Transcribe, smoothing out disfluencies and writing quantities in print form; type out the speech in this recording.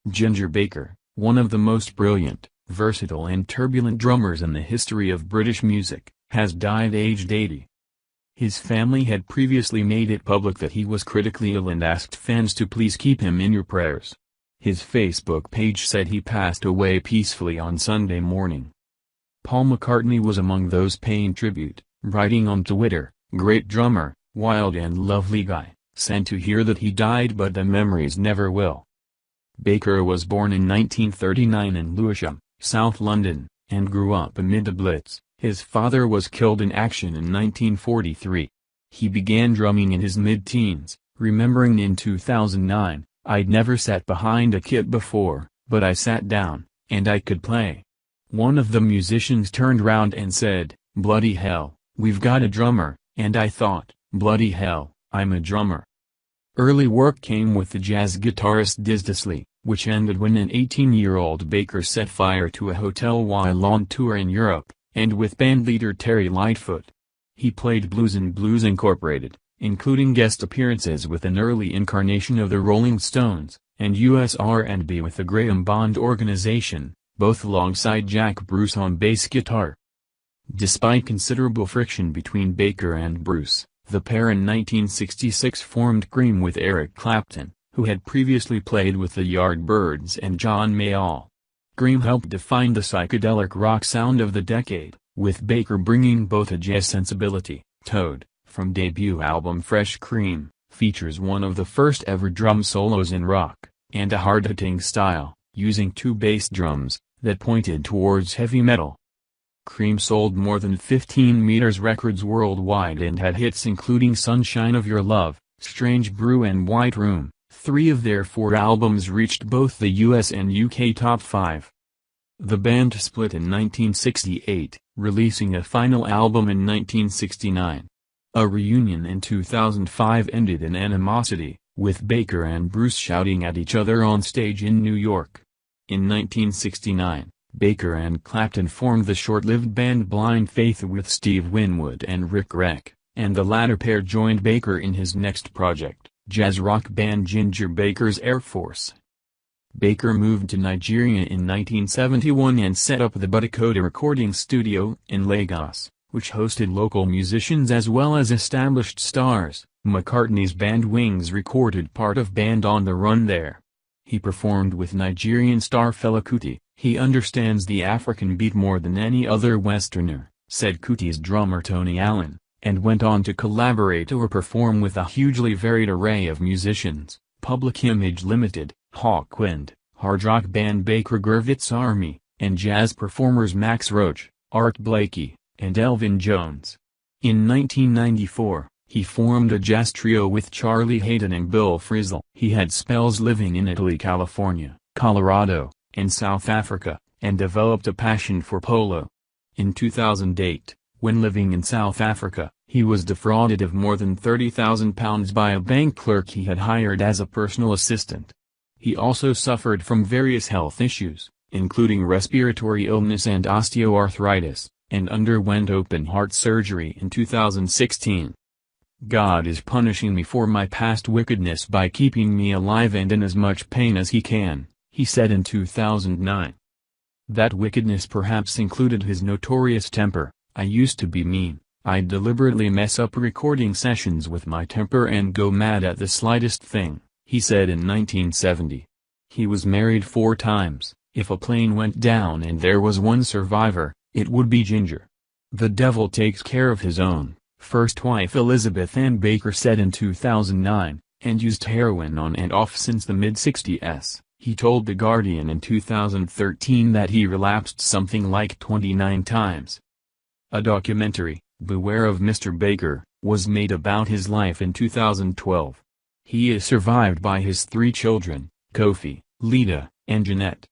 Ginger Baker, one of the most brilliant, versatile and turbulent drummers in the history of British music, has died aged 80. His family had previously made it public that he was critically ill and asked fans to please keep him in your prayers. His Facebook page said he passed away peacefully on Sunday morning. Paul McCartney was among those paying tribute, writing on Twitter, "Great drummer, wild and lovely guy, sad to hear that he died, but the memories never will." Baker was born in 1939 in Lewisham, South London, and grew up amid the Blitz. His father was killed in action in 1943. He began drumming in his mid-teens, remembering in 2009, "I'd never sat behind a kit before, but I sat down, and I could play." One of the musicians turned round and said, "Bloody hell, we've got a drummer," and I thought, bloody hell, I'm a drummer. Early work came with the jazz guitarist Dizdasleigh, which ended when an 18-year-old Baker set fire to a hotel while on tour in Europe, and with bandleader Terry Lightfoot. He played blues in Blues Incorporated, including guest appearances with an early incarnation of the Rolling Stones, and US R&B with the Graham Bond Organization, both alongside Jack Bruce on bass guitar. Despite considerable friction between Baker and Bruce, the pair in 1966 formed Cream with Eric Clapton, who had previously played with the Yardbirds and John Mayall. Cream helped define the psychedelic rock sound of the decade, with Baker bringing both a jazz sensibility. Toad, from debut album Fresh Cream, features one of the first ever drum solos in rock, and a hard-hitting style, using two bass drums, that pointed towards heavy metal. Cream sold more than 15 meters records worldwide and had hits including Sunshine of Your Love, Strange Brew and White Room. 3 of their 4 albums reached both the US and UK top 5. The band split in 1968, releasing a final album in 1969. A reunion in 2005 ended in animosity, with Baker and Bruce shouting at each other on stage in New York. In 1969, Baker and Clapton formed the short-lived band Blind Faith with Steve Winwood and Rick Reck, and the latter pair joined Baker in his next project, jazz rock band Ginger Baker's Air Force. Baker moved to Nigeria in 1971 and set up the Buddhakoda recording studio in Lagos, which hosted local musicians as well as established stars. McCartney's band Wings recorded part of Band on the Run there. He performed with Nigerian star Fela Kuti. "He understands the African beat more than any other Westerner," said Kuti's drummer Tony Allen, and went on to collaborate or perform with a hugely varied array of musicians: Public Image Limited, Hawkwind, hard rock band Baker Gurvitz Army, and jazz performers Max Roach, Art Blakey, and Elvin Jones. In 1994, he formed a jazz trio with Charlie Haden and Bill Frisell. He had spells living in Italy, California, Colorado, and South Africa, and developed a passion for polo. In 2008, when living in South Africa, he was defrauded of more than £30,000 by a bank clerk he had hired as a personal assistant. He also suffered from various health issues, including respiratory illness and osteoarthritis, and underwent open-heart surgery in 2016. "God is punishing me for my past wickedness by keeping me alive and in as much pain as he can," he said in 2009. That wickedness perhaps included his notorious temper. "I used to be mean. I'd deliberately mess up recording sessions with my temper and go mad at the slightest thing," he said in 1970. He was married 4 times. "If a plane went down and there was one survivor, it would be Ginger. The devil takes care of his own," first wife Elizabeth Ann Baker said in 2009, and used heroin on and off since the mid-60s. He told The Guardian in 2013 that he relapsed something like 29 times. A documentary, Beware of Mr. Baker, was made about his life in 2012. He is survived by his 3 children, Kofi, Lita, and Jeanette.